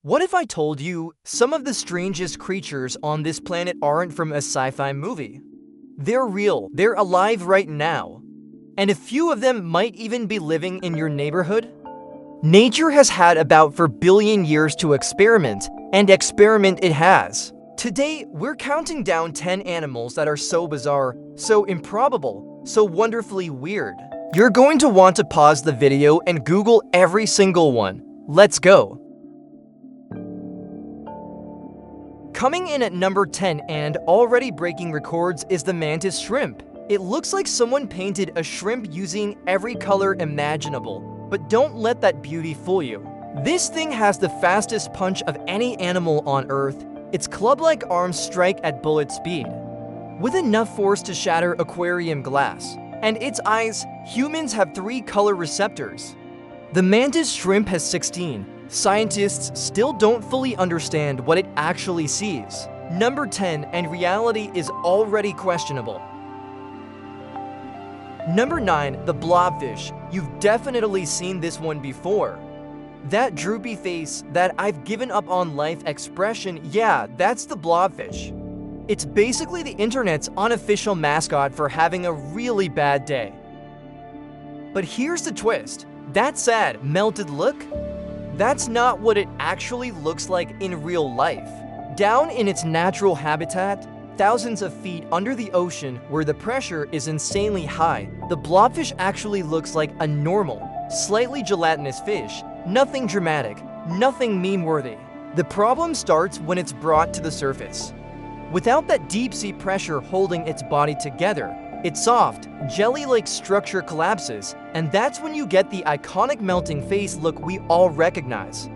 What if I told you some of the strangest creatures on this planet aren't from a sci-fi movie? They're real, they're alive right now, and a few of them might even be living in your neighborhood? Nature has had about 4 billion years to experiment, and experiment it has. Today, we're counting down 10 animals that are so bizarre, so improbable, so wonderfully weird. You're going to want to pause the video and Google every single one. Let's go! Coming in at number 10 and already breaking records is the Mantis shrimp. It looks like someone painted a shrimp using every color imaginable, but don't let that beauty fool you. This thing has the fastest punch of any animal on Earth. Its club-like arms strike at bullet speed, with enough force to shatter aquarium glass. And its eyes, humans have 3 color receptors. The Mantis shrimp has 16. Scientists still don't fully understand what it actually sees. Number 10, and reality is already questionable. Number 9, the Blobfish. You've definitely seen this one before. That droopy face, that I've given up on life expression, yeah, that's the Blobfish. It's basically the internet's unofficial mascot for having a really bad day. But here's the twist. That sad, melted look? That's not what it actually looks like in real life. Down in its natural habitat, thousands of feet under the ocean where the pressure is insanely high, the blobfish actually looks like a normal, slightly gelatinous fish. Nothing dramatic, nothing meme-worthy. The problem starts when it's brought to the surface. Without that deep-sea pressure holding its body together, its soft, jelly-like structure collapses, and that's when you get the iconic melting face look we all recognize.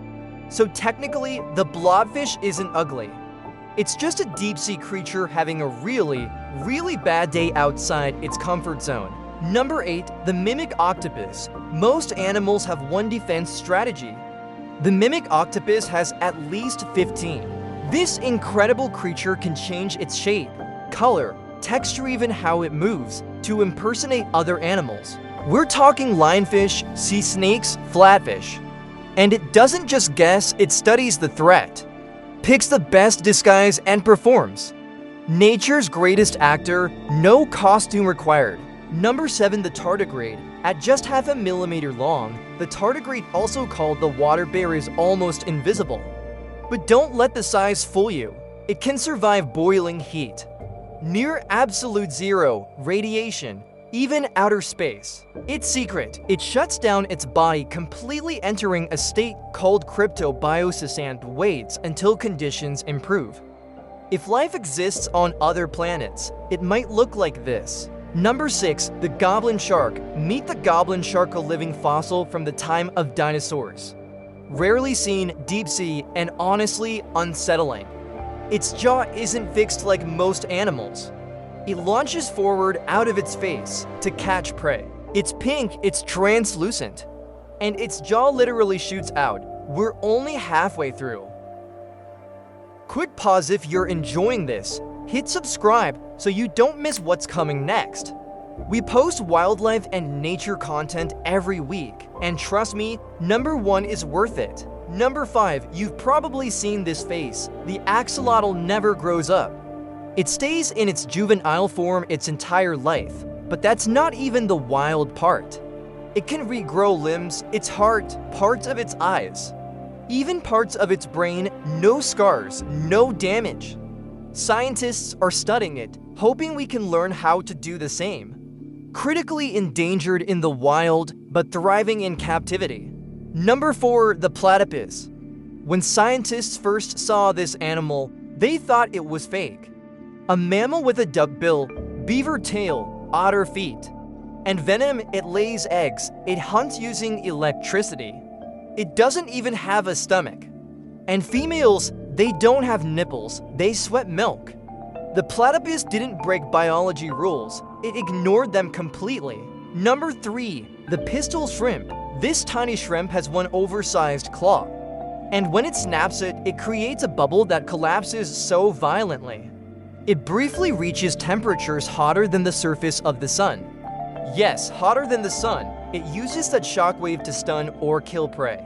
So technically, the blobfish isn't ugly. It's just a deep-sea creature having a really, really bad day outside its comfort zone. Number 8, the mimic octopus. Most animals have one defense strategy. The mimic octopus has at least 15. This incredible creature can change its shape, color, texture, even how it moves, to impersonate other animals. We're talking lionfish, sea snakes, flatfish. And it doesn't just guess, it studies the threat, picks the best disguise, and performs. Nature's greatest actor, no costume required. Number 7, the tardigrade. At just 0.5 millimeter long, the tardigrade, also called the water bear, is almost invisible. But don't let the size fool you. It can survive boiling heat, near absolute zero, radiation, even outer space. Its secret, it shuts down its body, completely entering a state called cryptobiosis and waits until conditions improve. If life exists on other planets, it might look like this. Number 6, the goblin shark. Meet the goblin shark, a living fossil from the time of dinosaurs. Rarely seen, deep sea, and honestly unsettling. Its jaw isn't fixed like most animals. It launches forward out of its face to catch prey. It's pink, it's translucent, and its jaw literally shoots out. We're only halfway through. Quick pause if you're enjoying this. Hit subscribe so you don't miss what's coming next. We post wildlife and nature content every week, and trust me, number 1 is worth it. Number 5, you've probably seen this face. The axolotl never grows up. It stays in its juvenile form its entire life, but that's not even the wild part. It can regrow limbs, its heart, parts of its eyes, even parts of its brain. No scars, no damage. Scientists are studying it, hoping we can learn how to do the same. Critically endangered in the wild, but thriving in captivity. Number 4, the platypus. When scientists first saw this animal, they thought it was fake. A mammal with a duck bill, beaver tail, otter feet, and venom. It lays eggs. It hunts using electricity. It doesn't even have a stomach. And females, they don't have nipples, they sweat milk. The platypus didn't break biology rules, it ignored them completely. Number 3, the pistol shrimp. This tiny shrimp has one oversized claw, and when it snaps it, it creates a bubble that collapses so violently. It briefly reaches temperatures hotter than the surface of the sun. Yes, hotter than the sun. It uses that shockwave to stun or kill prey.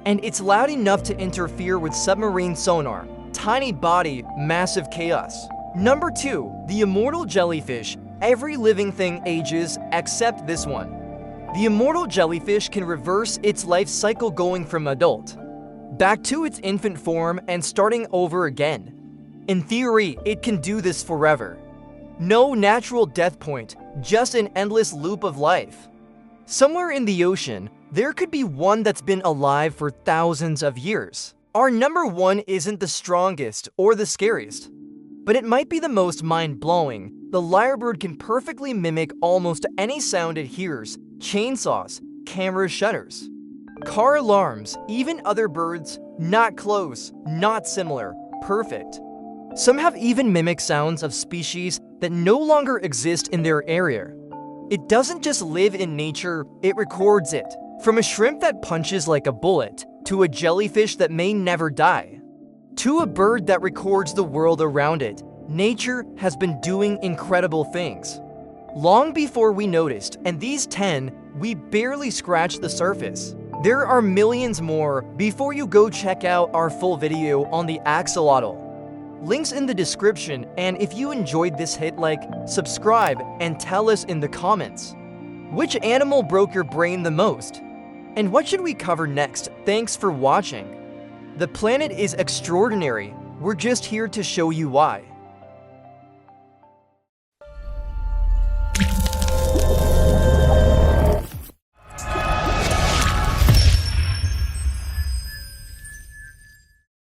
And it's loud enough to interfere with submarine sonar. Tiny body, massive chaos. Number 2, the immortal jellyfish. Every living thing ages except this one. The immortal jellyfish can reverse its life cycle, going from adult back to its infant form and starting over again. In theory, it can do this forever. No natural death point, just an endless loop of life. Somewhere in the ocean, there could be one that's been alive for thousands of years. Our number 1 isn't the strongest or the scariest, but it might be the most mind-blowing. The lyrebird can perfectly mimic almost any sound it hears: chainsaws, camera shutters, car alarms, even other birds. Not close, not similar, perfect. Some have even mimicked sounds of species that no longer exist in their area. It doesn't just live in nature, it records it. From a shrimp that punches like a bullet, to a jellyfish that may never die, to a bird that records the world around it, nature has been doing incredible things long before we noticed, and these 10, we barely scratched the surface. There are millions more. Before you go check out our full video on the axolotl. Links in the description, and if you enjoyed this, hit like, subscribe, and tell us in the comments, which animal broke your brain the most? And what should we cover next? Thanks for watching. The planet is extraordinary. We're just here to show you why.